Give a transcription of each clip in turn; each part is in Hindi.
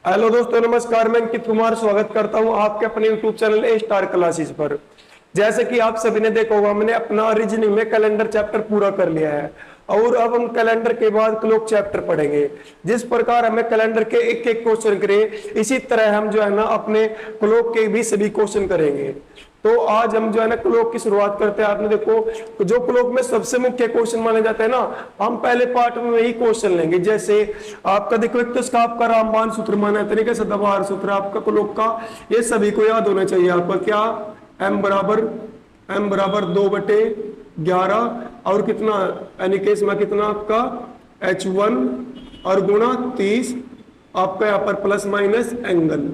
हेलो दोस्तों, नमस्कार। मैं अंकित कुमार स्वागत करता हूं आपके अपने यूट्यूब चैनल ए स्टार क्लासेस पर। जैसे कि आप सभी ने देखा होगा, हमने अपना रीजनिंग में कैलेंडर चैप्टर पूरा कर लिया है और अब हम कैलेंडर के बाद क्लॉक चैप्टर पढ़ेंगे। जिस प्रकार हमें कैलेंडर के एक एक क्वेश्चन करे, इसी तरह हम जो है ना अपने क्लॉक के भी सभी क्वेश्चन करेंगे। तो आज हम जो है ना क्लॉक की शुरुआत करते हैं। आपने देखो, जो क्लॉक में सबसे मुख्य क्वेश्चन माने जाते हैं ना, हम पहले पार्ट में ही क्वेश्चन लेंगे। जैसे आपका देखो, एक तो इसका आपका रामबाण सूत्र माना है, तरीके से दबार सूत्र आपका क्लॉक का, ये सभी को याद होना चाहिए आपका। क्या m बराबर 2/11 और कितना, यानी कि इसमें कितना आपका h1 और गुणा 30 आपका यहाँ पर प्लस माइनस एंगल,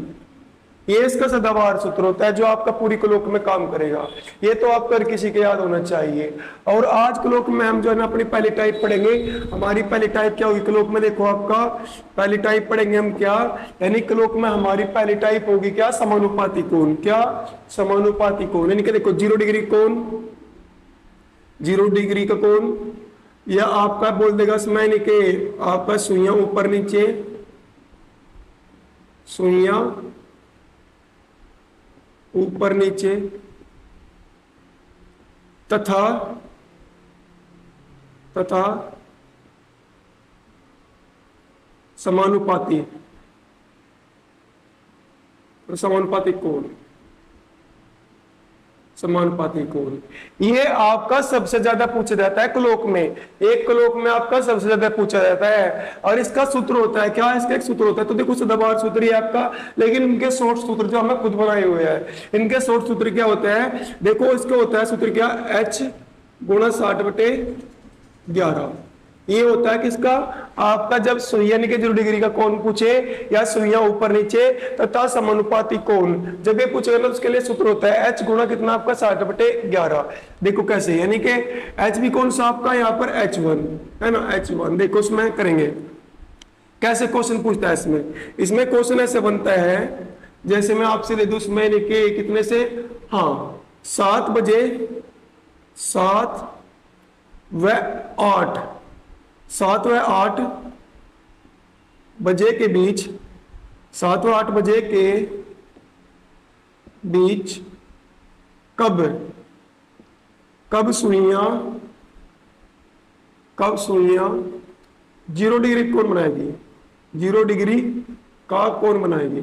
ये इसका सदाबहार सूत्र होता है जो आपका पूरी क्लॉक में काम करेगा। ये तो आपका हर किसी के याद होना चाहिए। और आज क्लॉक में हम जो है ना अपनी पहली टाइप पढ़ेंगे। हमारी पहली टाइप क्या होगी क्लॉक में? देखो, आपका पहली टाइप पढ़ेंगे हम क्या, यानी क्लॉक में हमारी पहली टाइप होगी क्या, समानुपाती कोण। क्या? समानुपाती कोण। यानी कि देखो 0 डिग्री कोण, 0 डिग्री का कोण, या आपका बोल देगा इसमें, यानी कि आपका सुइयां ऊपर नीचे, सुइयां ऊपर नीचे तथा समानुपाती कोण, समानुपाती कोण। ये आपका सबसे ज्यादा पूछा जाता है क्लॉक में। एक क्लॉक में आपका सबसे ज्यादा पूछा जाता है और इसका सूत्र होता है क्या, इसका एक सूत्र होता है। तो देखो, सदाबहार सूत्र है आपका, लेकिन इनके शॉर्ट सूत्र जो हमने खुद बनाए हुए हैं, इनके शॉर्ट सूत्र क्या होते हैं? देखो, इसका होता है सूत्र क्या, h गुणा 60/11। ये होता है किसका? आपका जब सुइया यानी कि 0 डिग्री का कोण पूछे या सुइयां ऊपर नीचे तथा समानुपाती कोण जब ये पूछेगा ना, उसके लिए सूत्र होता है h गुणा कितना आपका 60/11। देखो कैसे, यानी कि h भी कौन सा आपका यहाँ पर h1 है ना, h1। देखो इसमें करेंगे कैसे क्वेश्चन पूछता है। इसमें क्वेश्चन ऐसे बनता है, जैसे मैं आपसे ले दूं इसमें, यानी कि कितने से, हाँ 7 बजे 7 व 8 बजे के बीच, 7 व 8 बजे के बीच कब सुइयां 0 डिग्री कोण बनाएगी, 0 डिग्री का कोण बनाएगी,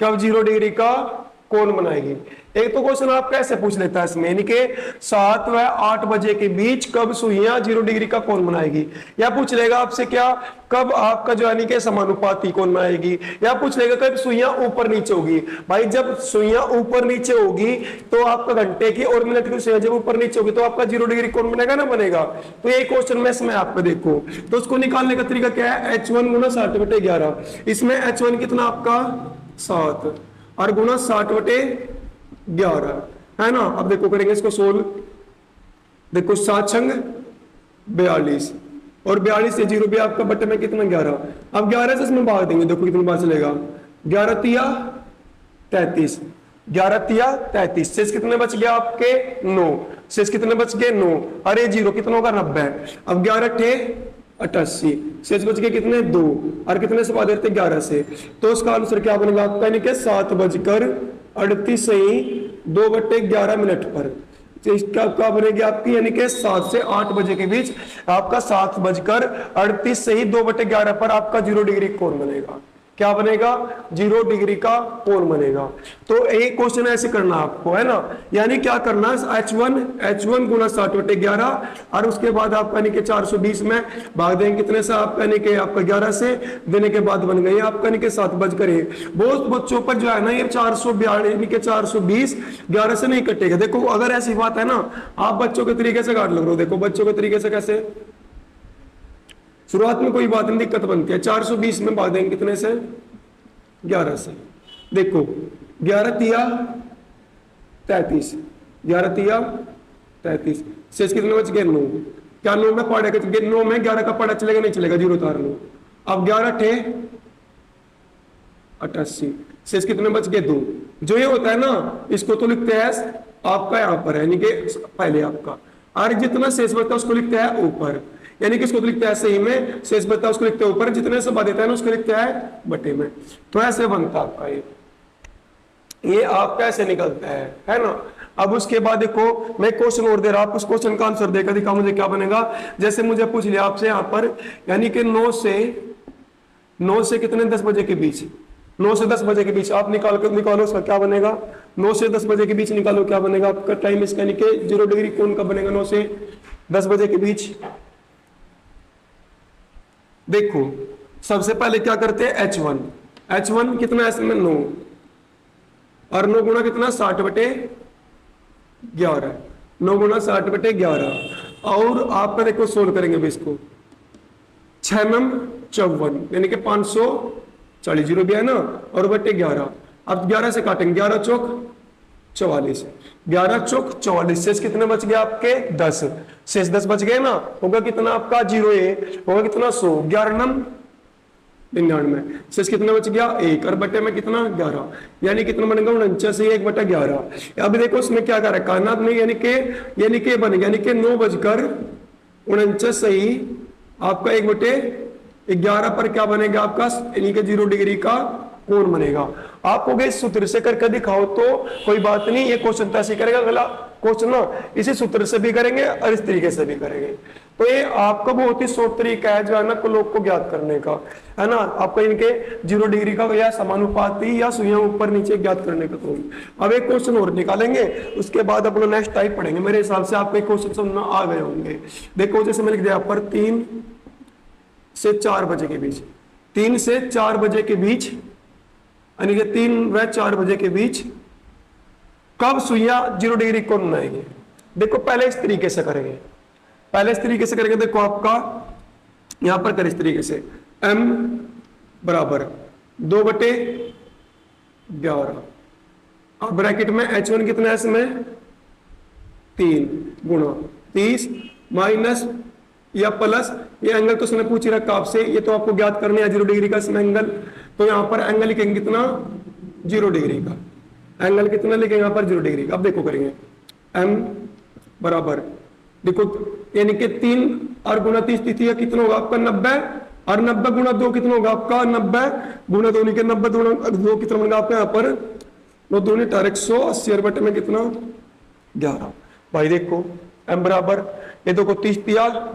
कब 0 डिग्री का कोण बनाएगी। एक तो क्वेश्चन आपका ऐसे पूछ लेता है इसमें, यानी कि 7 व 8 बजे के बीच कब सुइयां 0 डिग्री का कोण बनाएगी, या पूछ लेगा आपसे क्या, कब आपका जो यानी कि समानुपाती कोण बनाएगी, या पूछ लेगा कब सुइयां ऊपर नीचे होगी। भाई जब सुइयां ऊपर नीचे होगी तो आपका घंटे की और मिनट की सुइयां जब ऊपर नीचे होगी तो आपका 0 डिग्री कोण बनेगा ना, बनेगा। तो ये क्वेश्चन में इसमें आपको देखो, तो उसको निकालने का तरीका क्या है, h1 गुना 60/11। इसमें h1 कितना आपका 7 और गुना 60/11 है ना। अब देखो करेंगे इसको सोल्व। देखो 7 छंग 42 और 42 से 0 भी आपका बटे में कितना 11। अब 11 से इसमें भाग देंगे, देखो कितना बार चलेगा, 11 तिया 33, 11 तिया 33, शेष कितने बच गया आपके 9, शेष कितने बच गए 9, अरे 0 कितना होगा 90। अब 11 टे 88, शेष बच गए कितने 2 और कितने से भाग देते 11 से, तो उसका आंसर क्या बनेगा आपका, यानी कि 7:38 सही 2/11 मिनट पर। तो इसका क्या बनेगी आपकी, यानी कि 7 से 8 बजे के बीच आपका 7:38 सही 2/11 पर आपका 0 डिग्री कोण बनेगा। क्या बनेगा? 0 डिग्री का कोण बनेगा। तो एक क्वेश्चन ऐसे करना आपको, है ना, यानी क्या करना है, h1 गुना 60/11 और उसके बाद आपका यानी कि 420 में भाग देंगे कितने से, आपका यानी कि आपका 11 से देने के बाद बन गई आपका यानी कि 7/1। बहुत बच्चों पर जो है ना ये 442 यानी कि 420 11 से नहीं कटेगा। देखो अगर ऐसी बात है ना, आप बच्चों के तरीके से काट लो। देखो बच्चों के तरीके से कैसे, शुरुआत में कोई बात नहीं, दिक्कत बनती है। 420 में भाग देंगे कितने से, 11 से। देखो 11 तिया 33, 11 तिया 33, शेष कितने बच गए 9। क्या 9 में पढ़े, 9 में 11 का पढ़ा चलेगा, नहीं चलेगा, 0 उतार लो। अब 11 टे 88, शेष कितने बच गए 2। जो ये होता है ना, इसको तो लिखते हैं आपका यहाँ पर है, यानी कि पहले आपका और जितना शेष बचता है उसको लिखते हैं ऊपर, यानी कि इसको तो लिखते हैं सही में, शेष बचता है उसको लिखते हैं ऊपर, जितने से देता है ना उसको लिखते हैं बटे में। तो ऐसे बनता आपका ये आपका ऐसे निकलता है ना। अब उसके बाद देखो मैं क्वेश्चन और दे रहा, आप उस क्वेश्चन का आंसर देकर दिखा मुझे क्या बनेगा। जैसे मुझे पूछ लिया आपसे यहाँ पर, यानी कि 9 से कितने 10 बजे के बीच, 9 से 10 बजे के बीच आप निकालो उसका क्या बनेगा। 9 से 10 बजे के बीच निकालो क्या बनेगा आपका टाइम इसका, यानी कि 0 डिग्री कोण का बनेगा 9 से 10 बजे के बीच। देखो सबसे पहले क्या करते हैं H1 कितना है इसमें 9, और 9 गुणा कितना 60/11, 9 गुणा 60/11। और आपका देखो सोल्व करेंगे भी इसको, 6 में 54 यानी कि 540, 0 भी है ना, और बटे 11। अब 11 से काटेंगे, 11 चौक 44, 11 चौक 44, शेष कितने बच गए आपके 10, शेष 10 बच गए ना, होगा कितना आपका 0 होगा कितना 100, 11 नम 99, शेष कितना बच गया 1, और बटे में कितना 11, यानी कितना बनेगा 49 से 1/11। अब देखो इसमें क्या कर रखा है ना आपने, यानी कि बनेगा, यानी कि 9:49 सही आपका 1/11 पर क्या बनेगा आपका, यानी कि 0 डिग्री का कोण बनेगा। आपको इस सूत्र से करके दिखाओ तो कोई बात नहीं, ये क्वेश्चन तो ऐसे करेगा, अगला क्वेश्चन ना इसी सूत्र से भी करेंगे और इस तरीके से भी करेंगे। तो ये आपका बहुत ही शॉर्ट तरीका है जो है ना लोग को ज्ञात करने का, है ना। आपका इनके 0 डिग्री का या समानुपाती या सुइयां ऊपर नीचे ज्ञात करने का। तो अब एक क्वेश्चन और निकालेंगे, उसके बाद अपना नेक्स्ट टाइप पढ़ेंगे। मेरे हिसाब से आपको क्वेश्चन समझ में आ गए होंगे। देखो जैसे मैंने लिख दिया पर 3 से 4 बजे के बीच, 3 से 4 बजे के बीच, यानी कि 3 व 4 बजे के बीच कब सुइयां 0 डिग्री कोण बनाएंगे। देखो पहले इस तरीके से करेंगे, देखो आपका यहां पर कर इस तरीके से, m बराबर 2/11, अब ब्रैकेट में H1 कितना है इसमें 3 गुणा 30 माइनस या प्लस, ये एंगल तो उसने पूछ ही रखा आपसे, ये तो आपको ज्ञात करने है 0 डिग्री का इसमें एंगल। तो यहाँ पर एंगल लिखेंगे कितना 0 डिग्री का, एंगल कितना लिखेंगे यहाँ पर 0 डिग्री का। अब देखो करेंगे m बराबर, देखो यानी कि 3 और गुणा 30 कितना होगा आपका 90, और 90 गुणा 2 कितना होगा आपका 90 गुणा 2 के 90 गुणा 2 कितना होगा आपका यहाँ पर 2 2 180, और बटे में कितना 11। भाई देखो m बराबर, ये देखो 30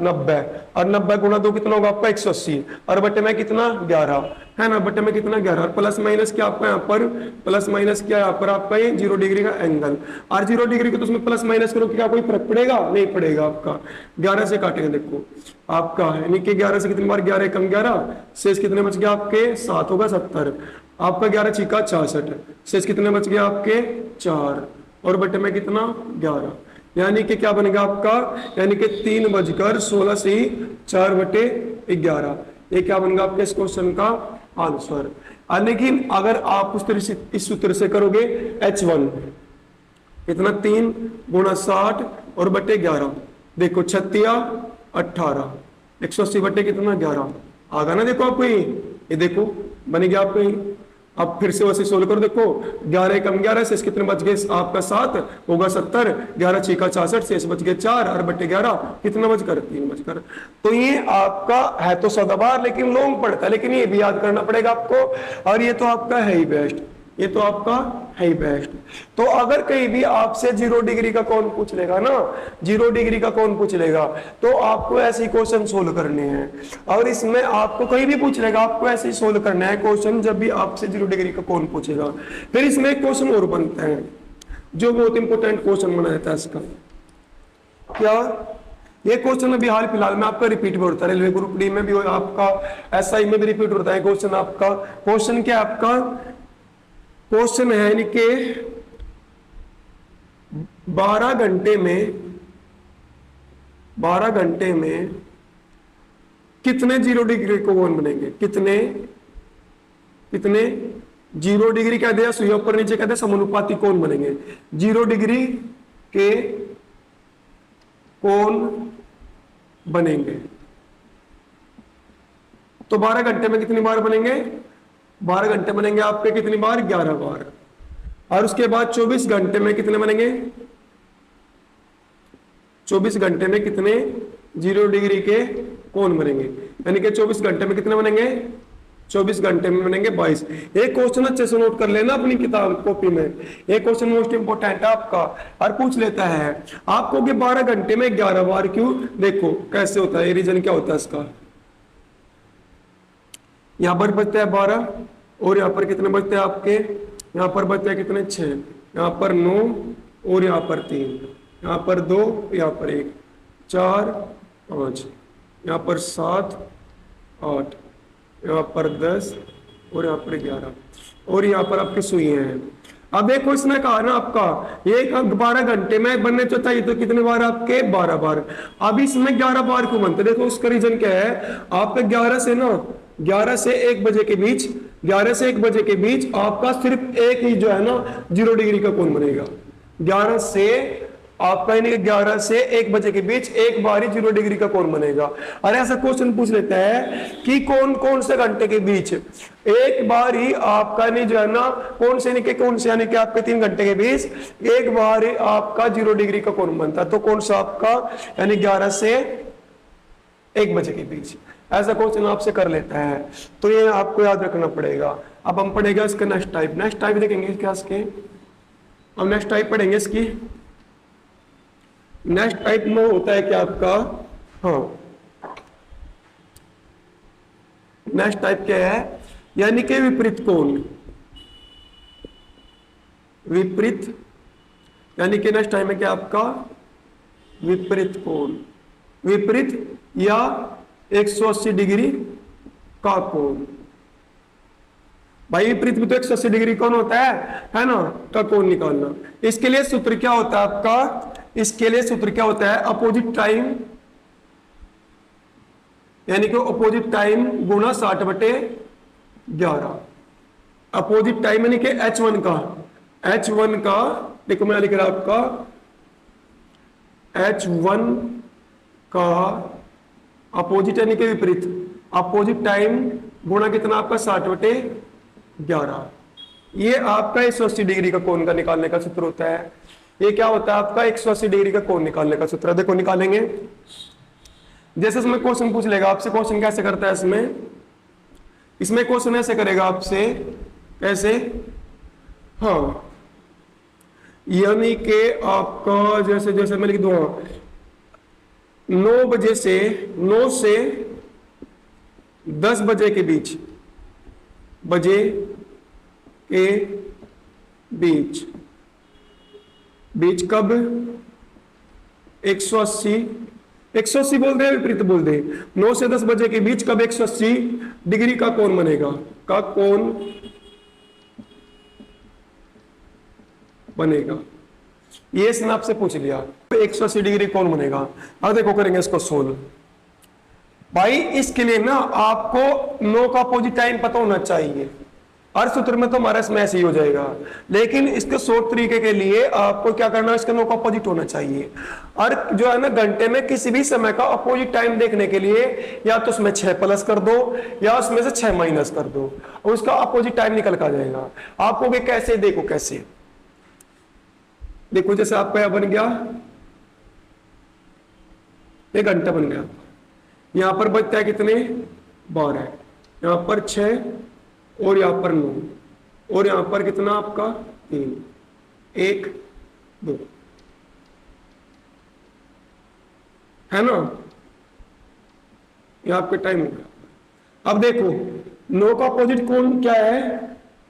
90, और 90 गुणा 2 कितना होगा आपका 180, और बटे में कितना 11, है ना, बटे में कितना 11, और प्लस माइनस क्या आपका यहाँ पर, प्लस माइनस क्या यहाँ पर आपका ये 0 डिग्री का एंगल। और 0 डिग्री को तो उसमें प्लस माइनस करो क्या कोई फर्क पड़ेगा, नहीं पड़ेगा। आपका 11 से काटेंगे, देखो आपका यानी कि 11 से कितनी बार 11 कम 11, शेष कितने बच गया आपके 7 होगा 70, आपका 11 छिका 66, शेष कितने बच गया आपके 4, और बटे में कितना 11, यानी कि क्या बनेगा आपका, यानी कि 3:16 से 4/11, ये क्या बनेगा आपके इस क्वेश्चन का आंसर। लेकिन अगर आप उस तरह से इस सूत्र से करोगे H1 कितना 3 गुणा 60 और बटे 11, देखो 36 18, 180 बटे कितना 11 आगा ना। देखो आपको ये देखो बन गया आपको। अब फिर से वैसे सोल्व करो, देखो 11 कम 11 शेष कितने बच गए आपका 7 होगा 70, 11 छिका 66, शेष बच गए 4, और बटे 11 कितना बचकर 3 बचकर। तो ये आपका है तो सदाबहार लेकिन लॉन्ग पड़ता है, लेकिन ये भी याद करना पड़ेगा आपको, और ये तो आपका है ही बेस्ट, ये तो आपका है ही बेस्ट। तो अगर कहीं भी आपसे 0 डिग्री का कौन पूछ लेगा ना, 0 डिग्री का कौन पूछ लेगा, तो आपको ऐसे ही क्वेश्चन सोल्व करने हैं। और इसमें आपको कहीं भी पूछ लेगा, आपको ऐसे ही सोल्व करना है क्वेश्चन जब भी आपसे 0 डिग्री का कौन पूछेगा। फिर इसमें एक क्वेश्चन और बनता है जो बहुत इंपॉर्टेंट क्वेश्चन बना रहता है इसका, क्या ये क्वेश्चन अभी हाल फिलहाल में आपका रिपीट भी होता है, रेलवे ग्रुप डी में भी आपका, SI में भी रिपीट होता है क्वेश्चन आपका। क्वेश्चन क्या आपका क्वेश्चन है, यानी कि 12 घंटे में कितने 0 डिग्री को कोण बनेंगे, कितने 0 डिग्री कह दिया, सुइया ऊपर नीचे कहते हैं, समानुपाती कोण बनेंगे। 0 डिग्री के कोण बनेंगे तो 12 घंटे में कितनी बार बनेंगे, 12 घंटे बनेंगे आपके कितनी बार 11 बार, और उसके बाद 24 घंटे में कितने बनेंगे 24 घंटे में कितने 0 डिग्री के कोण बनेंगे, यानी कि 24 घंटे में कितने बनेंगे, 24 घंटे में बनेंगे 22। एक क्वेश्चन अच्छे से नोट कर लेना अपनी किताब कॉपी में, एक क्वेश्चन मोस्ट इंपोर्टेंट है आपका, और पूछ लेता है आपको कि 12 घंटे में 11 बार क्यों। देखो कैसे होता है, ये रीजन क्या होता है इसका। यहां पर बचता है 12 और यहां पर कितने बचते हैं आपके, यहां पर बचते हैं कितने 6, यहां पर 9 और यहां पर 3, यहां पर 2, यहां पर 1, 4 5, यहां पर 7 8, यहाँ पर 10 और यहाँ पर 11 और यहाँ पर आपकी सुइयां हैं। अब देखो इसने कहा ना आपका ये 12 घंटे में बनने तो चाहिए तो कितने बार आपके 12 बार। अब इसमें 11 बार क्यों बनते, देखो उसका रीजन क्या है। आपके 11 से 1 बजे के बीच, 11 से 1 बजे के बीच आपका सिर्फ एक ही जो है ना 0 डिग्री का कोण बनेगा। 11 से आपका 11 से 1 बजे के बीच एक बार ही 0 डिग्री का कोण बनेगा। और ऐसा क्वेश्चन पूछ लेता है कि कौन से घंटे के बीच एक बार ही आपका नहीं जो है ना कौन से यानी कि आपके 3 घंटे के बीच एक बार ही आपका 0 डिग्री का कोण बनता है। तो कौन सा आपका, यानी 11 से 1 बजे के बीच। ऐसा क्वेश्चन आपसे कर लेता है तो ये आपको याद रखना पड़ेगा। अब हम पढ़ेगा इसका नेक्स्ट टाइप देखेंगे क्या इसके, हम नेक्स्ट टाइप पढ़ेंगे इसकी। नेक्स्ट टाइप में होता है क्या आपका, हाँ नेक्स्ट टाइप क्या है, यानी कि विपरीत कोण। विपरीत यानी कि नेक्स्ट टाइम में क्या आपका विपरीत कोण, विपरीत या 180 डिग्री का कोण। भाई विपरीत भी तो 180 डिग्री कौन होता है ना, का कोण निकालना। इसके लिए सूत्र क्या होता है आपका, इसके लिए सूत्र क्या होता है, अपोजिट टाइम यानी कि अपोजिट टाइम गुना 60/11। अपोजिट टाइम यानी कि H1 का देखो मैं लिख रहा आपका H1 का अपोजिट यानी कि विपरीत, अपोजिट टाइम गुना कितना आपका 60/11। ये आपका 180 डिग्री का कोण का निकालने का सूत्र होता है। ये क्या होता है आपका 180 डिग्री का कोण निकालने का सूत्र। देखो निकालेंगे, जैसे इसमें क्वेश्चन पूछ लेगा आपसे, क्वेश्चन कैसे करता है इसमें क्वेश्चन ऐसे करेगा आपसे, कैसे, हाँ यानी कि आपका जैसे जैसे मैं लिख दूंगा 9 से 10 बजे के बीच, बीच कब 180 बोल दे विपरीत बोल दे, 9 से 10 बजे के बीच कब 180 डिग्री का कोण बनेगा, ये इसने आपसे पूछ लिया 180 डिग्री कौन बनेगा। अब देखो करेंगे इसको सोल्व। भाई इसके लिए ना आपको नो का अपोजिट टाइम पता होना चाहिए, हर सूत्र में तो हमारा इसमें ऐसे ही हो जाएगा, लेकिन इसके शॉर्ट तरीके के लिए आपको क्या करना है, इसका नो का अपोजिट होना चाहिए। और जो है ना घंटे में किसी भी समय का अपोजिट टाइम देखने के लिए या तो उसमें 6 प्लस कर दो या उसमें से 6 माइनस कर दो और उसका अपोजिट टाइम निकल कर जाएगा। आपको कैसे, देखो कैसे, देखो जैसे आपका यहां बन गया 1 घंटा बन गया, यहां पर बचता है कितने 12, यहां पर 6 और यहां पर 9 और यहां पर कितना आपका 3, 1 2 है ना, यहां आपका टाइम हो गया। अब देखो 9 का अपोजिट कौन क्या है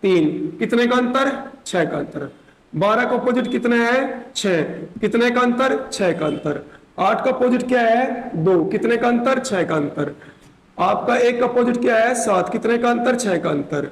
3, कितने का अंतर 6 का अंतर। 12 का अपोजिट कितना है 6, कितने का अंतर 6 का अंतर। 8 का अपोजिट क्या है 2, कितने का अंतर 6 का अंतर। आपका 1 का अपोजिट क्या है 7, कितने का अंतर 6 का अंतर।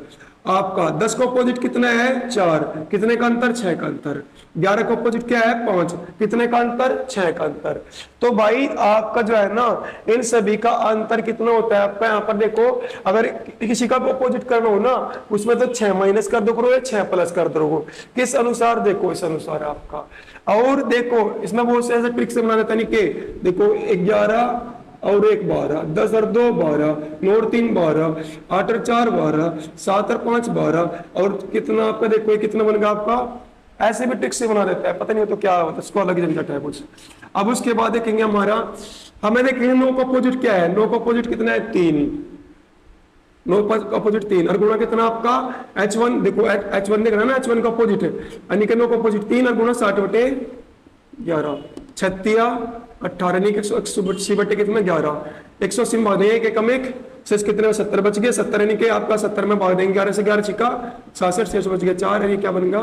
आपका 10 का अपोजिट कितना है 4, कितने का अंतर 6 का अंतर। 11 का अपोजिट क्या है 5, कितने का अंतर 6 का अंतर। तो भाई आपका जो है ना इन सभी का अंतर कितना होता है आपका, यहाँ पर देखो अगर किसी का अपोजिट करना हो ना उसमें तो 6 माइनस कर दो करो या 6 प्लस कर दो, किस अनुसार, देखो इस अनुसार आपका। और देखो इसमें बहुत से ऐसे ट्रिक से बनाना था नहीं कि देखो 11 और 1 12, 10 और 2 12, 9 और 3 12, 8 और 4 12, 7 और 5 12 और कितना आपका देखो कितना बन गया आपका ऐसे भी ट्रिक से बना देता है, पता नहीं हो तो क्या होता है, उसको अलग झंझट है कुछ। अब उसके बाद देखेंगे हमारा, हमें देखेंगे नो का अपोजिट क्या है, नो का अपोजिट कितना है 3, नो का अपोजिट 3 और गुणा कितना आपका h1, देखो h1 देख रहा है ना, h1 का अपोजिट है, यानी कि नो का अपोजिट 3 और गुणा 60/11, 36 18 यानी कि 180 बटे कितना 11, 180 भाग देंगे एक कम एक शेष कितने में 70 बच गए, 70 यानी कि आपका 70 में भाग देंगे 11 से 11 छिका 66, शेष बच गया 4, यानी क्या बनेगा,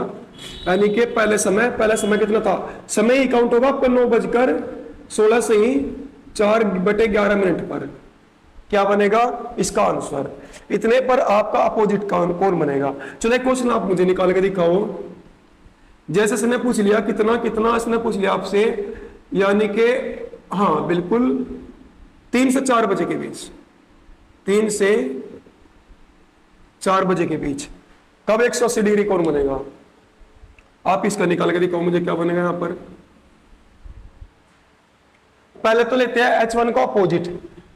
यानी कि पहला समय कितना था, समय ही काउंट होगा आपका 9:16 से ही 4/11 पर, क्या बनेगा इसका आंसर। इतने पर आपका अपोजिट कौन बनेगा। चलो क्वेश्चन आप मुझे निकाल के दिखाओ। जैसे इसने पूछ लिया कितना कितना, इसने पूछ लिया आपसे, यानी कि हाँ बिल्कुल 3 से 4 बजे के बीच, 3 से 4 बजे के बीच कब 180 डिग्री कौन बनेगा। आप इसका निकाल के दिखाओ मुझे क्या बनेगा यहाँ पर। पहले तो लेते हैं h1 का अपोजिट,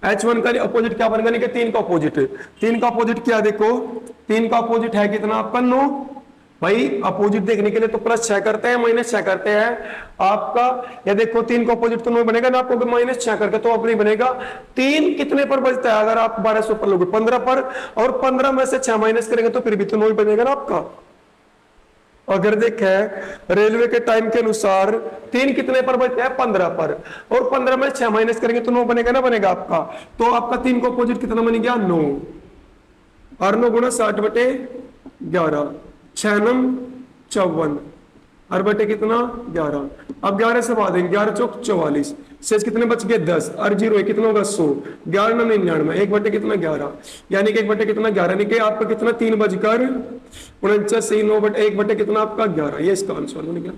h1 का अपोजिट क्या बनेगा, नहीं कि 3 का अपोजिट, 3 का अपोजिट क्या, देखो 3 का अपोजिट है कितना आपका 9, भाई अपोजिट देखने के लिए तो +6 करते हैं -6 करते हैं आपका, या देखो 3 का अपोजिट तो 9 बनेगा ना आपको, -6 करके तो अब नहीं बनेगा। 3 कितने पर बचता है, अगर आप 1200 पर लोगे 15 पर, और 15 में से 6 माइनस करेंगे तो फिर भी तो 9 बनेगा ना आपका। अगर देखें रेलवे के टाइम के अनुसार 3 कितने पर बचता है 15 पर, और 15 में 6 माइनस करेंगे तो 9 बनेगा ना, बनेगा आपका। तो आपका 3 का अपोजिट कितना बन गया 9, और 9 गुणा 60/11, 6 9 54 और बटे कितना 11। अब 11 से भाग देंगे, 11 चौक 44, शेष कितने बच गए 10, और 0 कितना होगा 100, 11 9 99, 1 बटे कितना 11, यानी कि 1 बटे कितना 11, यानी कि आपका कितना 3:49 से 9 बटे 1 बटे कितना आपका 11, ये इसका आंसर हो गया।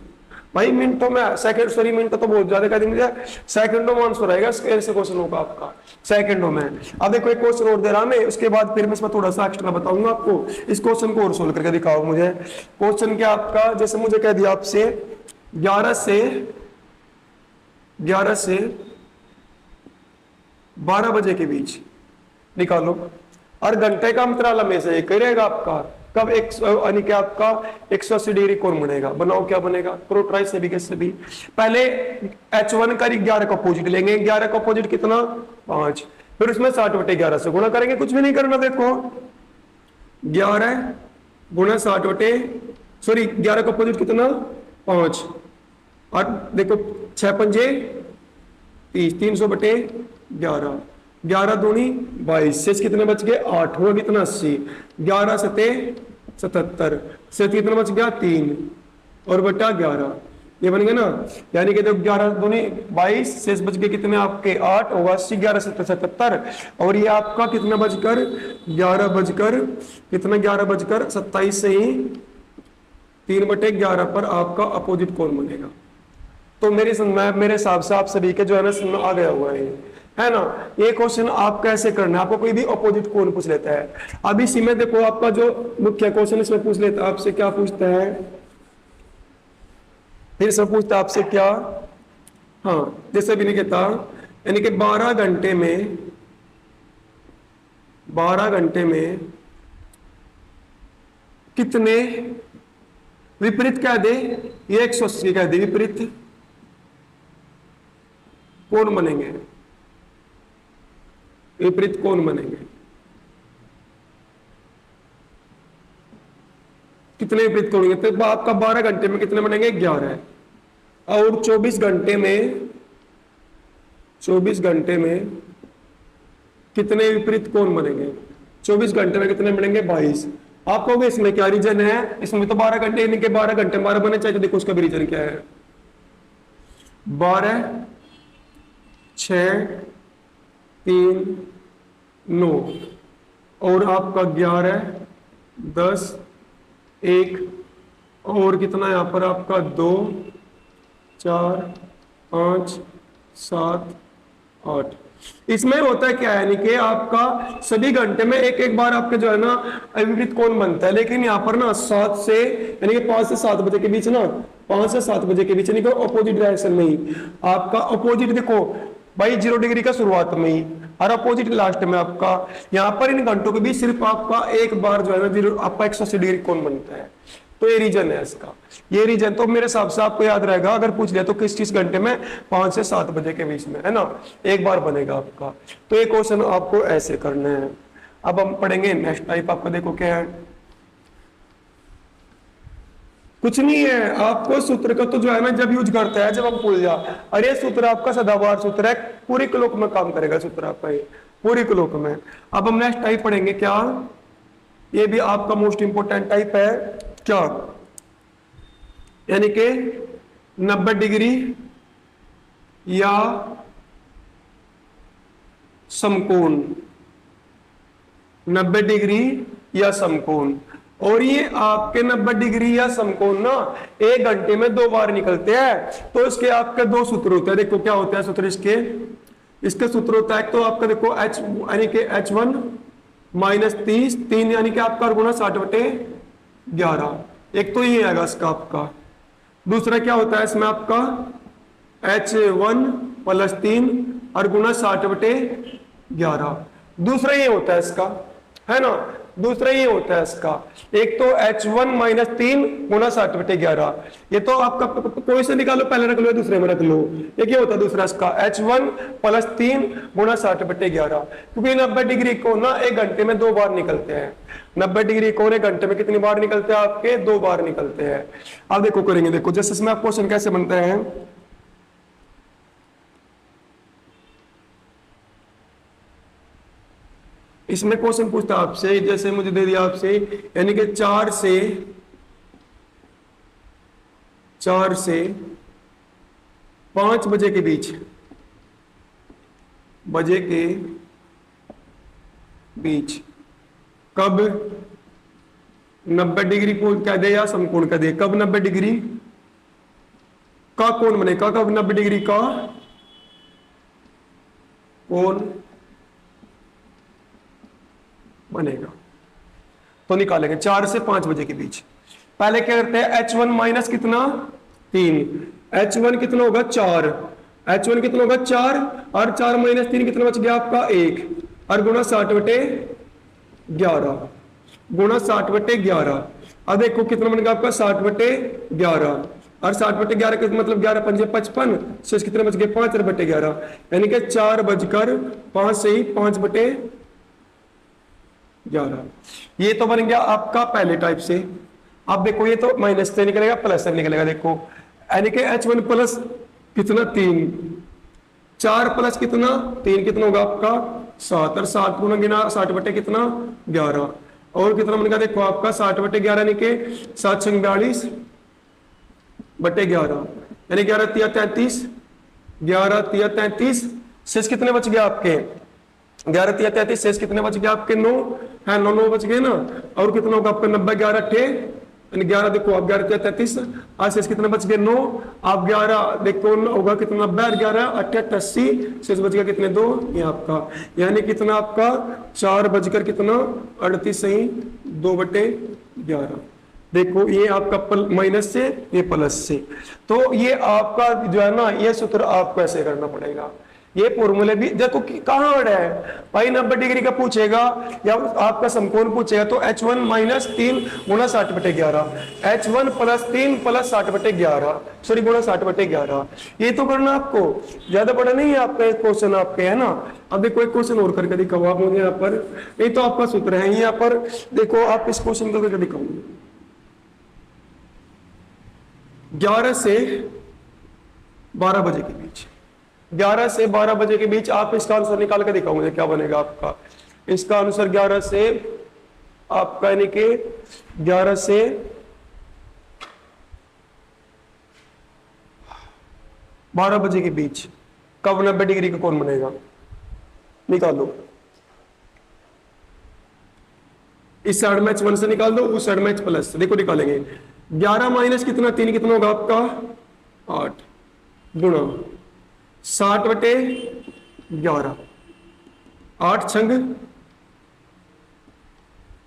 भाई मिनटों में सेकंड, सॉरी मिनट तो बहुत ज्यादा कर देंगे, सेकंडों में आंसर आएगा ऐसे क्वेश्चन होगा आपका सेकंडों में। अब देखो एक क्वेश्चन और दे रहा मैं, उसके बाद फिर मैं इसमें थोड़ा सा एक्स्ट्रा बताऊंगा आपको। इस क्वेश्चन को और सोल्व करके दिखाओ मुझे। क्वेश्चन क्या आपका, जैसे मुझे कह दिया आपसे 11 से 12 बजे के बीच निकालो, और घंटे का अंतराल हमेशा एक ही रहेगा आपका, कब यानी कि आपका 180 डिग्री कौन बनेगा। बनाओ क्या बनेगा, करो ट्राई से भी कैसे भी। पहले h1 का 11 का अपोजिट लेंगे, 11 का अपोजिट कितना 5, फिर उसमें 60/11 से गुणा करेंगे, कुछ भी नहीं करना। देखो 11 गुणा 11 का अपोजिट कितना 5, और देखो 6 पंजे 30, 300/11, 11 दूनी 22, शेष कितने बच गए 8, हुआ कितना 80, 11 सते 77, शेष कितना बच गया 3 और बटा 11, ये बन गया ना। यानी कि जब 11 दूनी 22, शेष बच गए कितने आपके 8, होगा 80, 11 सते 77, और ये आपका कितना बजकर 27 से ही 3/11 पर आपका अपोजिट कौन बनेगा। तो मेरे हिसाब से आप सभी के जो है ना समझ आ गया हुआ है ना। ये क्वेश्चन आप कैसे करना है, आपको कोई भी अपोजिट कौन पूछ लेता है। अब इसी में देखो आपका जो मुख्य क्वेश्चन इसमें पूछ लेता है आपसे, क्या पूछता है, फिर से पूछता है आपसे क्या, हाँ जैसे भी नहीं कहता, यानी कि 12 घंटे में कितने विपरीत कह दे, ये 180 कह दे, विपरीत कौन बनेंगे, विपरीत कौन बनेंगे, कितने विपरीत कौन होंगे। तो आपका 12 घंटे में कितने बनेंगे 11, और 24 घंटे में कितने विपरीत कौन बनेंगे, 24 घंटे में कितने बनेंगे 22। आप कहोगे इसमें क्या रीजन है, इसमें तो 12 घंटे यानी कि 12 घंटे 12 बने चाहिए, देखो उसका भी रीजन क्या है, 12 6 3 9 और आपका 11 10 1 और कितना यहाँ पर आपका 2 4 5 7 8। इसमें होता है क्या है, यानी कि आपका सभी घंटे में एक एक बार आपके जो है ना विपरीत कोण बनता है, लेकिन यहाँ पर ना 7 से यानी कि 5 से 7 बजे के बीच ना, 5 से 7 बजे के बीच यानी कि अपोजिट डायरेक्शन में ही आपका अपोजिट, देखो भाई 0 डिग्री का शुरुआत में ही और अपोजिट लास्ट में आपका, यहाँ पर इन घंटों के बीच सिर्फ आपका एक बार जो है ना आपका 180 डिग्री कोण बनता है। तो ये रीजन है इसका, ये रीजन। तो मेरे हिसाब से आपको याद रहेगा, अगर पूछ लिया तो किस किस घंटे में, 5 से 7 बजे के बीच में, है ना, एक बार बनेगा आपका। तो ये क्वेश्चन आपको ऐसे करने हैं। अब हम पढ़ेंगे नेक्स्ट टाइप। आपका देखो क्या है, कुछ नहीं है, आपको सूत्र का तो जो है ना जब यूज करता है जब हम भूल जा, अरे सूत्र आपका सदाबहार सूत्र है, पूरी क्लोक में काम करेगा सूत्र आपका, ये पूरी क्लोक में। अब हम नेक्स्ट टाइप पढ़ेंगे क्या, ये भी आपका मोस्ट इंपोर्टेंट टाइप है क्या, यानी कि 90 डिग्री या समकोण, 90 डिग्री या समकोण। और ये आपके 90 डिग्री या समकोण ना 1 घंटे में 2 बार निकलते हैं। तो इसके आपके 2 सूत्र होते हैं। देखो क्या होता है सूत्र इसके, इसके सूत्र होता है तो आपका देखो h यानी कि h1 माइनस 30, 3 यानी कि आपका गुणा 60/11, एक तो ये आएगा इसका आपका। दूसरा क्या होता है इसमें आपका h1 प्लस 3 और गुणा 60/11, दूसरा ये होता है इसका, है ना, दूसरा ये होता है इसका। एक तो h1 माइनस 3 गुणा 60/11, ये तो आपका कोई से निकालो, पहले रख लो या दूसरे में रख लो। ये क्या होता है दूसरा इसका h1 प्लस 3 गुणा 60/11, क्योंकि 90 डिग्री को ना 1 घंटे में 2 बार निकलते हैं। 90 डिग्री कोण 1 घंटे में कितनी बार निकलते हैं आपके, 2 बार निकलते हैं। अब देखो करेंगे, देखो जैसे इसमें आप क्वेश्चन कैसे बनते हैं, इसमें क्वेश्चन पूछता है आपसे, जैसे मुझे दे दिया आपसे, यानी कि 4 से 5 बजे के बीच, बजे के बीच कब 90 डिग्री कोण कह दे या समकोण कह दे, कब 90 डिग्री का कोण बनेगा, कब 90 डिग्री का कोण बनेगा। तो निकालेंगे 4 से 5 बजे के बीच। पहले क्या करते हैं, h1 माइनस कितना 3, h1 कितना होगा 4, h1 कितना होगा 4 और 4 माइनस 3 कितना बच गया आपका 1 और गुणा 60/11, गुणा 60/11। अब देखो कितना बनेगा आपका 60/11 और 60/11 का मतलब 11 पंजे 55, शेष कितने बच गए 5/11, यानी कि 4:05 से ही 5/11। ये तो बन गया आपका पहले टाइप से। अब देखो ये तो माइनस से निकलेगा प्लस से निकलेगा, देखो यानी कि h1 प्लस कितना 3, 4 प्लस कितना 3 कितना होगा आपका 7 और 7 गुना गिना 60 कितना 11 और कितना बनेगा देखो आपका 60/11 यानी कि 7 × 42/11 यानी 11×3 = 33, शेष कितने बच गए आपके 11×3 = 33, शेष कितने बच गए आपके 9 है, 9 बच गए ना। और कितना होगा आपका 90 11 यानी 11 देखो आप 11×3 आज शेष कितने बच गए 9, आप 11 देखो होगा कितना 90 11 88, शेष बच गया कितने 2, ये आपका यानी कितना आपका 4 बजकर कितना 38 सही 2/11। देखो ये आपका माइनस से ये प्लस से, तो ये आपका जो है ना ये सूत्र आपको ऐसे करना पड़ेगा। ये फॉर्मूले भी देखो कहाँ अड़ा है भाई, 90 डिग्री का पूछेगा या आपका समकोण पूछेगा तो h1 माइनस 3 गुणा 60/11, h1 प्लस 3 प्लस 60/11 सॉरी गुणा 60/11, ये तो करना आपको, ज्यादा बड़ा नहीं है आपका एक क्वेश्चन आपके, है ना। अब देखो एक क्वेश्चन और करके दिखाओ आप मुझे यहाँ पर, ये तो आपका सूत्र है यहाँ पर, देखो आप इस क्वेश्चन को करके दिखाओगे 11 से 12 बजे के बीच, 11 से 12 बजे के बीच आप इसका आंसर निकाल के दिखाओ मुझे क्या बनेगा आपका। इसका आंसर 11 से आपका यानी कि 11 से 12 बजे के बीच कब 90 डिग्री का कोण बनेगा, निकालो। इस साइड में h1 से निकाल दो, उस साइड में h प्लस, देखो निकालेंगे 11 माइनस कितना 3 कितना होगा आपका 8 गुणा 60/11, 8 छंग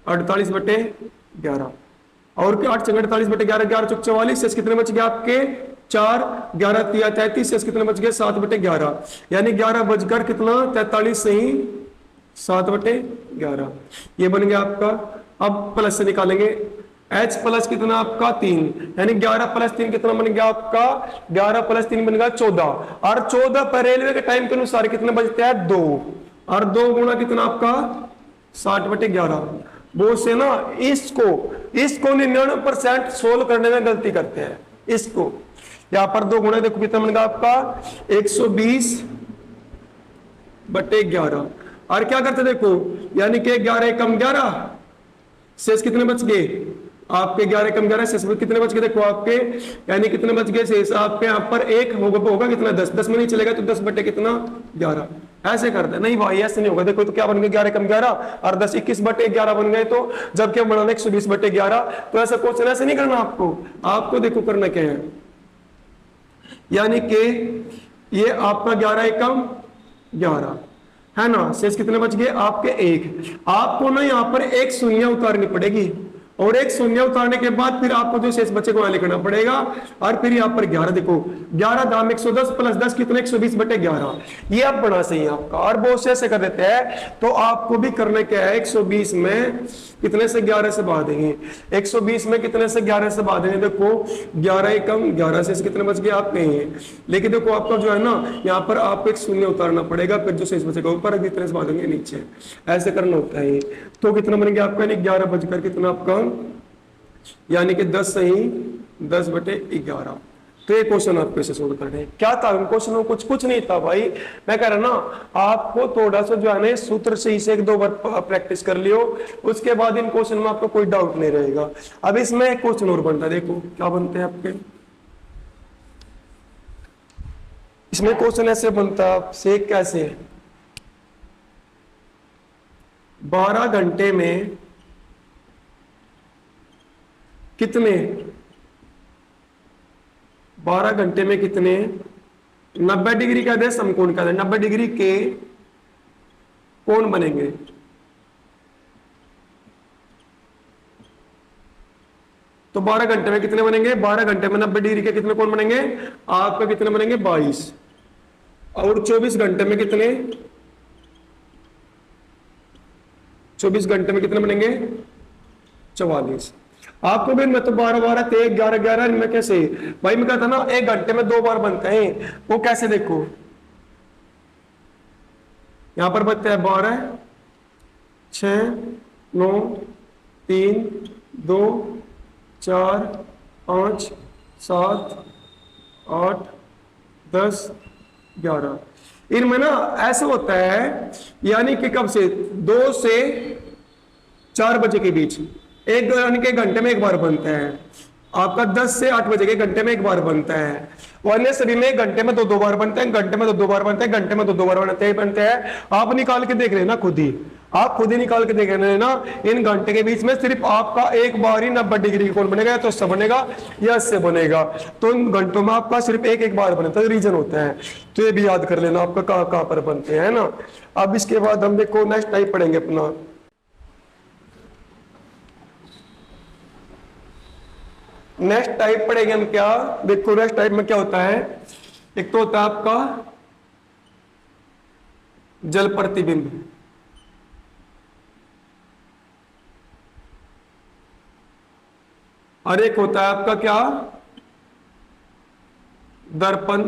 48/11 और 8 छंग 48/11, 11 चौक 44, शेष कितने बच गए आपके 4, 11×3 = 33, शेष कितने बच गए 7/11 यानी 11 बजकर कितना 43 से ही 7/11, ये बन गया आपका। अब प्लस से निकालेंगे h प्लस कितना आपका 3, यानी 11 प्लस 3 कितना बन गया आपका, 11 प्लस 3 बन गया 14, और 14 पर रेलवे के टाइम के अनुसार कितने बजते हैं 2, और 2 गुणा कितना आपका 60/11। वो से ना इसको 99% सोल्व करने में गलती करते हैं। इसको यहां पर 2 गुणा देखो कितना बन गया आपका 120/11, और क्या करते देखो, यानी कि 11 कम 11 शेष कितने बच गए आपके, 11 कम 11 शेष कितने बच गए देखो आपके, यानी कितने बच गए शेष आपके, यहाँ पर 1 होगा कितना 10, 10 में नहीं चलेगा तो 10 बटे कितना 11, ऐसे करते नहीं भाई, ऐसे नहीं होगा। देखो तो क्या बन गया 11 कम 11 और 10 21/11 बन गए, तो जबकि हम बनाना 120/11, तो ऐसा क्वेश्चन ऐसे नहीं करना आपको देखो करना क्या है, यानी कि ये आपका 11 कम 11 है ना, शेष कितने बच गए आपके 1। आपको ना यहाँ पर एक शून्य उतारनी पड़ेगी, और एक शून्य उतारने के बाद फिर आपको जो शेष बचे को वहां लिखना पड़ेगा, और फिर यहाँ पर 11 देखो 11 दाम 110 प्लस 10 कितने 120/11, ये आप बना सही है आपका। और बहुत से ऐसे कर देते हैं, तो आपको भी करने क्या है, 120 में कितने से 11 से भाग देंगे, 120 में कितने से 11 से भाग देंगे, देखो 11 कम 11 शेष कितने बच गए आप कहेंगे, लेकिन देखो आपका जो है ना यहाँ पर आपको एक शून्य उतारना पड़ेगा, फिर जो शेष बचेगा ऊपर कितने से भाग देंगे नीचे, ऐसे करना होता है। तो कितना बनेंगे आपका, यानी 11 बजकर कितना आपका, यानी कि 10 सही 10/11। तो ये क्वेश्चन आपको ऐसे सोल्व करने हैं। क्या था क्वेश्चन में, कुछ नहीं था भाई, मैं कह रहा ना आपको थोड़ा सा जो है ना सूत्र से इसे 1-2 बार प्रैक्टिस कर लियो, उसके बाद इन क्वेश्चन में आपको कोई डाउट नहीं रहेगा। अब इसमें एक क्वेश्चन और बनता है, देखो क्या बनते हैं आपके, इसमें क्वेश्चन ऐसे बनता है आपसे, कैसे 12 घंटे में कितने, 12 घंटे में कितने 90 डिग्री का दे समकोण का दे, 90 डिग्री के कोण बनेंगे। तो 12 घंटे में कितने बनेंगे, 12 घंटे में 90 डिग्री के कितने कोण बनेंगे आपका, कितने बनेंगे 22, और 24 घंटे में कितने, 24 घंटे में कितने बनेंगे 44। आपको भी मैं तो 12-12 थे 11-11 इनमें कैसे भाई, मैं कहता ना 1 घंटे में 2 बार बनते हैं, वो कैसे देखो यहां पर बनते हैं 12 6 9 3 2 4 5 7 8 10 11, इनमें ना ऐसे होता है, यानी कि कब से 2 से 4 बजे के बीच एक, यानी कि घंटे में 1 बार बनता है आपका, 10 से 8 बजे के घंटे में 1 बार बनता है, अन्य सभी में घंटे में 2-2 बार बनते हैं, घंटे में 2-2 बार बनते हैं, घंटे में 2-2 बार बनते हैं। आप निकाल के देख लेना खुद ही, आप खुद ही निकाल के देख लेना, इन घंटे के बीच में सिर्फ आपका एक बार ही 90 डिग्री कोण बनेगा, या तो इससे बनेगा या इससे बनेगा, तो इन घंटों में आपका सिर्फ एक बार बनता है, रीजन होता है। तो ये भी याद कर लेना आपका कहाँ पर बनते हैं ना। अब इसके बाद हम देखो नेक्स्ट टाइप पढ़ेंगे अपना, नेक्स्ट टाइप पढ़ेंगे हम क्या, देखो नेक्स्ट टाइप में क्या होता है, एक तो होता है आपका जल प्रतिबिंब, और एक होता है आपका क्या दर्पण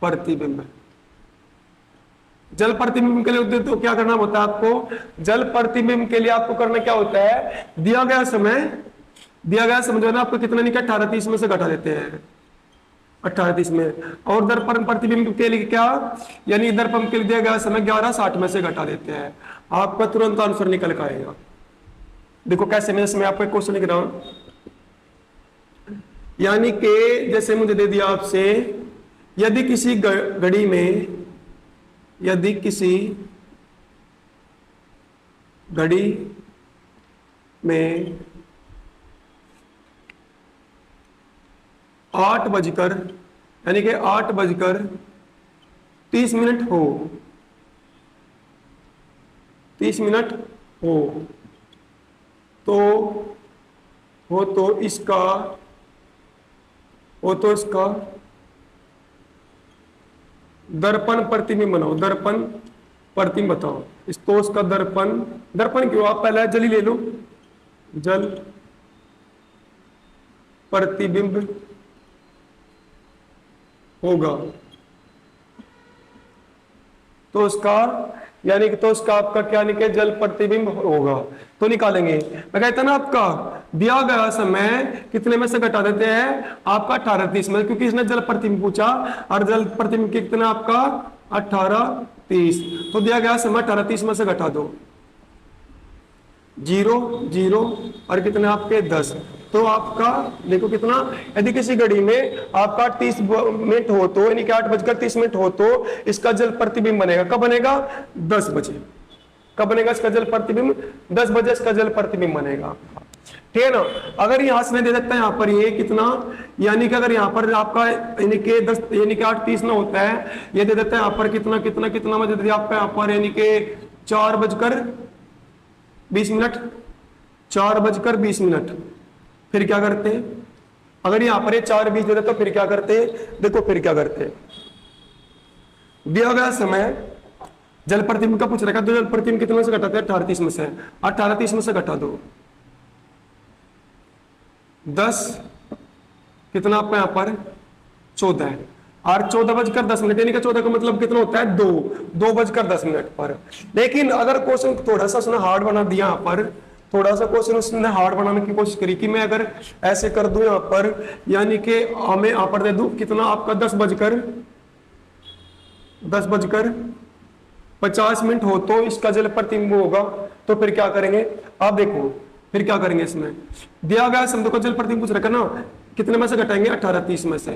प्रतिबिंब। जल प्रतिबिंब के लिए तो क्या करना होता है आपको, जल प्रतिबिंब के लिए आपको करना क्या होता है, दिया गया समय जो ना आपको कितना नहीं 18:30 में से घटा देते हैं 18:30 में, और दर्पण प्रतिबिंब के लिए क्या, यानी दर्पण के लिए दिया गया समय 11:60 में से घटा देते हैं, आपका तुरंत आंसर निकल कर आएगा। देखो कैसे, मैं इसमें आपको एक क्वेश्चन लिख रहा हूं, यानी कि जैसे मुझे दे दिया आपसे, यदि किसी घड़ी में, यदि किसी घड़ी में 8 बजकर, यानी कि 8:30 हो, 30 मिनट हो, तो इसका दर्पण प्रतिबिंब बनाओ, दर्पण प्रतिबिंब बताओ। इस तो उसका दर्पण क्यों, आप पहले जल्दी ले लो, जल प्रतिबिंब होगा, तो उसका यानी कि तो उसका आपका क्या निकले, जल प्रतिबिंब होगा। तो निकालेंगे, मैं कहता ना आपका दिया गया समय कितने में से घटा देते हैं आपका 18:30 में, क्योंकि इसने जल प्रतिबिंब पूछा और जल प्रतिबिंब कितना आपका 18:30, तो दिया गया समय 18:30 में से घटा दो, 0 0 और कितने आपके 10, तो आपका देखो कितना, यदि किसी घड़ी में आपका 30 मिनट हो तो यानी कि 8:30 हो तो इसका जल प्रतिबिंब बनेगा, कब बनेगा 10 बजे, कब बनेगा इसका जल प्रतिबिंब 10 बजे इसका जल प्रतिबिंब बनेगा, ठीक है ना। अगर यहां से दे देता है यहाँ पर ये कितना, यानी कि अगर यहाँ पर आपका यानी कि 10 यानी कि 8:30 ना होता है, ये दे देता है यहाँ पर कितना कितना कितना बजे दे दिया आपका यहाँ पर यानी कि 4:20, 4:20, फिर क्या करते हैं, अगर यहां पर ये 4:20 दे दे तो फिर क्या करते हैं, देखो फिर क्या करते हैं, दिया गया समय जल प्रतिबिंब का पूछ रखा, तो जल प्रतिबिंब कितने से घटाते हैं 18:30 में से, 18:30 में से घटा दो 10, कितना आपका यहां पर 14 और 14:10 यानी कि 14 का मतलब कितना होता है 2:10 पर। लेकिन अगर क्वेश्चन थोड़ा सा उसने हार्ड बना दिया, यहाँ पर थोड़ा सा क्वेश्चन उसने हार्ड बनाने की कोशिश करी कि मैं अगर ऐसे कर दूं यहाँ पर, यानी कि हमें यहाँ पर दे दूं कितना आपका 10:50 हो तो इसका जल प्रतिबिंब होगा, तो फिर क्या करेंगे आप देखो, फिर क्या करेंगे, इसमें दिया गया शब्द को जल प्रतिबिंब पूछ रखा ना, कितने में से घटाएंगे 18:30 में से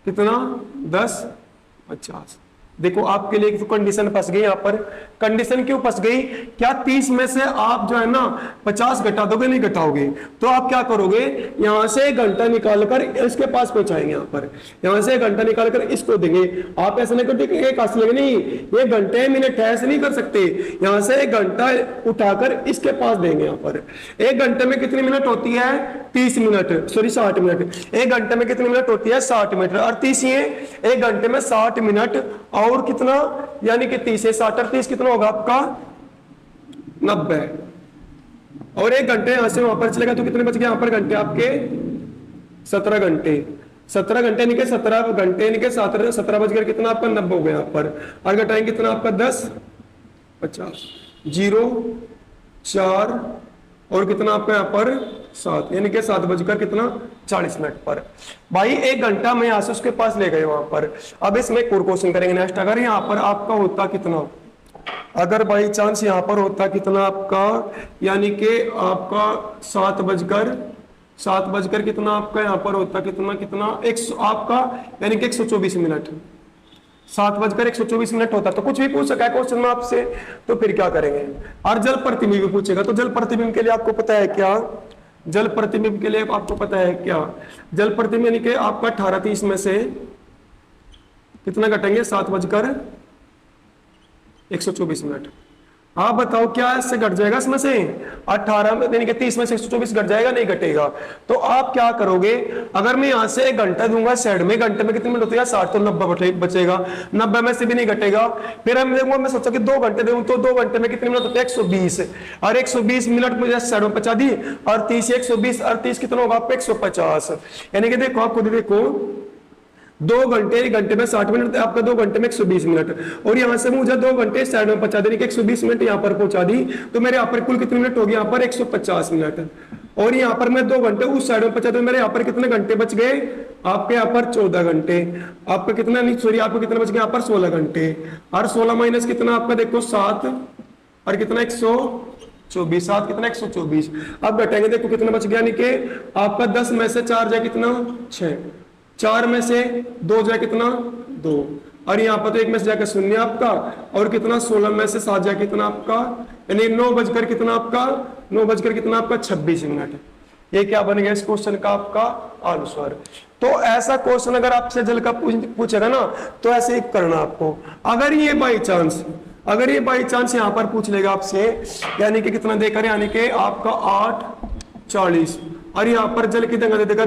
कितना 10:50। देखो आपके लिए तो कंडीशन फंस गई यहाँ पर, कंडीशन क्यों फंस गई, क्या 30 में से आप जो है ना 50 घटा दोगे, नहीं घटाओगे, तो आप क्या करोगे, यहां से 1 घंटा निकालकर इसके पास पहुंचाएंगे, यहाँ पर यहां से 1 घंटा निकालकर इसको देंगे, आप ऐसा नहीं करते एक हाथ लगे, नहीं ये घंटे मिनट है ऐसे नहीं कर सकते, यहां से 1 घंटा उठाकर इसके पास देंगे, यहाँ पर 1 घंटे में कितनी मिनट होती है 30 मिनट, सॉरी 60 मिनट, 1 घंटे में कितनी मिनट होती है 60 मिनट, और 30 ये 1 घंटे में 60 मिनट और कितना, यानी कि 30 से 60 और 30 कितना होगा आपका 90, और 1 घंटे यहां से वहां पर चलेगा तो कितने बच गए यहाँ पर घंटे आपके 17 घंटे, 17 घंटे यानी कि 17 घंटे यानी कि 17 बजकर कितना आपका 90 हो गया यहाँ पर, और घटाएंगे कितना आपका 10:50, 0 4 और कितना आपका यहाँ पर 7, यानी कि 7:40 कितना 40 मिनट पर। भाई 1 घंटा में यहां से उसके पास ले गए वहां पर। अब इसमें एक और क्वेश्चन करेंगे नेक्स्ट, अगर यहाँ पर आपका होता कितना, अगर बाई चांस यहाँ पर होता कितना आपका, यानी कि आपका 7:07 कितना आपका यहाँ पर होता कितना कितना आपका यानी कि 124 मिनट, 7:124 होता, तो कुछ भी पूछ सका है क्वेश्चन में आपसे, तो फिर क्या करेंगे, और जल प्रतिबिंब भी पूछेगा, तो जल प्रतिबिंब के लिए आपको पता है क्या, जल प्रतिबिंब के लिए आपको पता है क्या, जल प्रतिबिंब यानी कि आपका 18:30 में से कितना घटेंगे 7:124, आप बताओ क्या इससे घट जाएगा, इसमें से 18 में यानी कि 30 में से 124 घट जाएगा, नहीं घटेगा, तो आप क्या करोगे, अगर मैं यहां से 1 घंटा दूंगा साइड में, घंटे में कितने मिनट होते हैं 60, तो 90 बचेगा, 90 में से भी नहीं घटेगा, फिर हम देखो मैं सोचा कि 2 घंटे दूं तो 2 घंटे में कितने मिनट होते हैं 120, और 120 मिनट मुझे साइड में बचा दी, और 30 120 और 30 कितना होगा आपका 150, यानी कि देखो आप खुद देखो 2 घंटे, 1 घंटे में 60 मिनट आपका, 2 घंटे में 120 मिनट, और यहां से मुझे 2 घंटे साइड में पहुंचा देने के 120 मिनट यहां पर पहुंचा दी, तो मेरे यहाँ पर कुल कितने मिनट हो गए यहाँ पर 150 मिनट, और यहाँ पर मैं 2 घंटे उस साइड में पहुंचा, तो मेरे यहाँ पर कितने घंटे बच गए आपके यहाँ पर 14 घंटे, आपका कितना नहीं सॉरी आपको कितना बच गया यहाँ पर 16 घंटे, और 16 माइनस कितना आपका देखो 7 और कितना 124, 7 कितना 124, अब घटेंगे देखो कितना बच गया, यानी कि आपका 10 में से 4 जाए कितना 6, 4 में से 2 जाए कितना 2, और यहाँ पर तो 1 में से जाकर 0 आपका, और कितना 16 में से 7 जाए कितना आपका, यानी 9 कितना आपका 26 मिनट। ये क्या बन गया इस क्वेश्चन का आपका आंसर। तो ऐसा क्वेश्चन अगर आपसे जल का पूछेगा ना, तो ऐसे ही करना आपको। अगर ये बाई चांस यहाँ पर पूछ लेगा आपसे, यानी कि कितना देकर, यानी कि आपका 8:40, और यहाँ पर जल की जगह दे देगा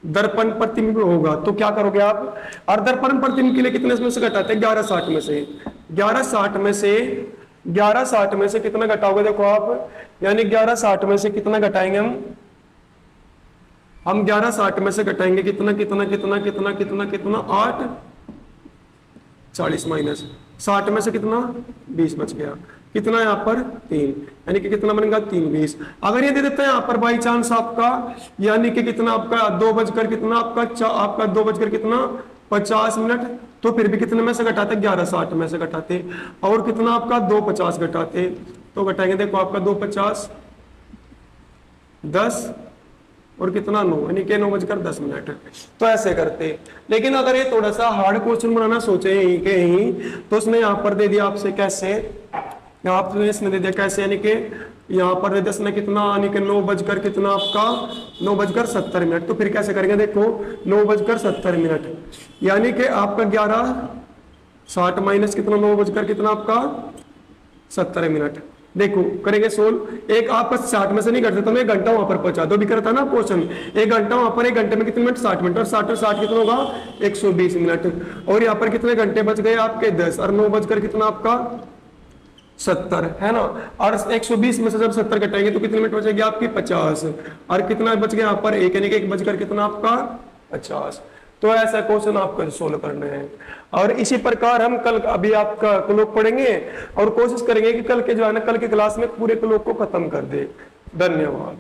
दर्पण प्रतिबिंब होगा, तो क्या करोगे आप, और दर्पण प्रतिबिंब के लिए कितने में से घटाते हैं 11:60 में से, 11:60 में से 1160 में से कितना घटाओगे देखो आप, यानी 1160 में से कितना घटाएंगे हम 1160 में से घटाएंगे कितना कितना कितना कितना कितना कितना 8 40 माइनस 60 में से कितना 20 बच गया, कितना यहाँ पर 3, यानी कि कितना बनेगा 3 20। अगर ये दे देते हैं यहाँ पर बाई चांस आपका, यानी कि कितना आपका 2 बजकर कितना आपका 2 बजकर कितना 50 मिनट, तो फिर भी कितने में से घटाते 1160 में से घटाते, और कितना आपका 250 घटाते, तो घटाएंगे देखो आपका 250 10 और कितना 9, यानी कि 9 बजकर 10 मिनट। तो ऐसे करते। लेकिन अगर ये थोड़ा सा हार्ड क्वेश्चन बनाना सोचे यहीं के यहीं, तो उसने यहाँ पर दे दिया आपसे कैसे, यहाँ पर इसने दे दिया कैसे, यानी कि यहाँ पर दे दिया इसने कितना, यानी कि 9 बजकर कितना आपका 9 बजकर 70 मिनट। तो फिर कैसे करेंगे देखो 9 बजकर 70 मिनट, यानी कि आपका 1160 माइनस कितना 9 बजकर कितना आपका 70 मिनट। देखो करेंगे सोल्व, एक आपका 60 में से नहीं करते तो मैं 1 घंटा वहां पर पहुंचा दो, भी करता ना क्वेश्चन, 1 घंटा वहां पर, 1 घंटे में कितने मिनट 60 मिनट, और 60 और 60 कितना होगा 120 मिनट, और यहाँ पर कितने घंटे बच गए आपके 10, और 9 बजकर कितना आपका 70 है ना, और 120 में से जब 70 घटाएंगे तो कितने मिनट बचेगी आपकी 50, और कितना बच गया यहाँ पर 1, यानी कि 1 बजकर कितना आपका 50। तो ऐसा क्वेश्चन आपको सोल्व करना है। और इसी प्रकार हम कल अभी आपका क्लोक पढ़ेंगे और कोशिश करेंगे कि कल के जो है ना कल की क्लास में पूरे क्लोक को खत्म कर दे। धन्यवाद।